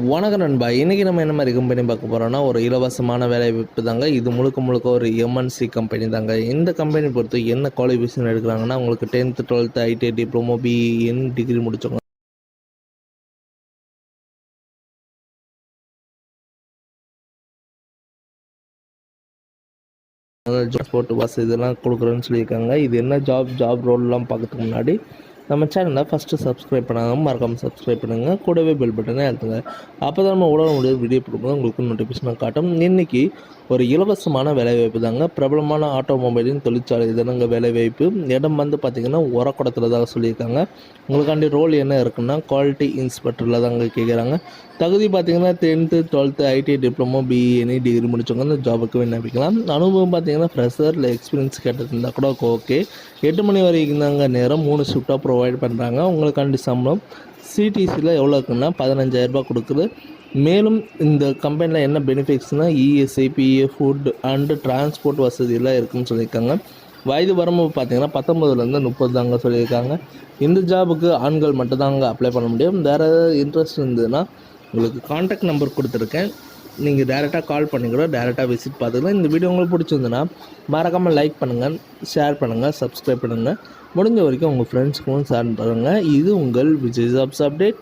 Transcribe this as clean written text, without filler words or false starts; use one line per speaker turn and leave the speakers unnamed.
வணக்கம் நண்பா. இன்றைக்கி நம்ம என்ன மாதிரி கம்பெனி பார்க்க போகிறோன்னா, ஒரு இலவசமான வேலை வாய்ப்பு தாங்க. இது முழுக்க ஒரு எம்என்சி கம்பெனி தாங்க. இந்த கம்பெனி பொறுத்து என்ன குவாலிஃபிகேஷன் எடுக்கிறாங்கன்னா, உங்களுக்கு 10th 12th ITI diploma BE any degree முடிச்சவங்க டிரான்ஸ்போர்ட் பஸ் இதெல்லாம் கொடுக்குறேன்னு சொல்லியிருக்காங்க. இது என்ன ஜாப் ரோல்லாம் பார்க்கறதுக்கு முன்னாடி நம்ம சேனலை ஃபஸ்ட்டு சப்ஸ்கிரைப் பண்ணாமல் மறக்காமல் சப்ஸ்கிரைப் பண்ணுங்கள். கூடவே பெல் பட்டனை அழுத்துங்க. அப்போ தான் நம்ம உடனே வீடியோ கொடுக்கும்போது உங்களுக்கு நோட்டிஃபிகேஷன் காட்டும். இன்றைக்கி ஒரு இலவசமான வேலைவாய்ப்பு தாங்க. பிரபலமான ஆட்டோமொபைலின் தொழிற்சாலை இதனங்க வேலைவாய்ப்பு. இடம் வந்து பார்த்திங்கன்னா உரக்குடத்தில் தான் சொல்லியிருக்காங்க. உங்களுக்காண்டி ரோல் என்ன இருக்குன்னா, குவாலிட்டி இன்ஸ்பெக்டரில் தாங்க கேட்குறாங்க. தகுதி பார்த்திங்கன்னா 10th 12th ITI diploma BE any degree முடிச்சவங்க இந்த ஜாபுக்கு விண்ணப்பிக்கலாம். அனுபவம் பார்த்திங்கன்னா ஃப்ரெஷர் இல்லை எக்ஸ்பீரியன்ஸ் கேட்டிருந்தால் கூட ஓகே. 8 மணி வரைக்கும் தாங்க நேரம். 3 ஷிஃப்ட்டாக ப்ரொவைட் பண்ணுறாங்க. உங்களுக்காண்டி சம்பளம் சிடிசியில் எவ்வளோ இருக்குன்னா 15,000 ரூபா கொடுக்குது. மேலும் இந்த கம்பெனியில் என்ன பெனிஃபிட்ஸ்னால் ESI PF food and transport வசதியெல்லாம் இருக்குதுன்னு சொல்லியிருக்காங்க. வயது வரம்பு பார்த்திங்கன்னா 19லேருந்து 30 தாங்க சொல்லியிருக்காங்க. இந்த ஜாபுக்கு ஆண்கள் மட்டும் தாங்க அப்ளை பண்ண முடியும். வேறு ஏதாவது இன்ட்ரெஸ்ட் இருந்ததுன்னா உங்களுக்கு கான்டாக்ட் நம்பர் கொடுத்துருக்கேன். நீங்கள் டேரெக்டாக கால் பண்ணி கூட டேரெக்டாக விசிட் பார்த்துக்கலாம். இந்த வீடியோ உங்களுக்கு பிடிச்சிருந்துன்னா மறக்காமல் லைக் பண்ணுங்கள், ஷேர் பண்ணுங்கள், சப்ஸ்கிரைப் பண்ணுங்கள். முடிஞ்ச வரைக்கும் உங்கள் ஃப்ரெண்ட்ஸ்க்கும் ஷேர் பண்ணுங்கள். இது உங்கள் விஜய் ஜாப்ஸ் அப்டேட்.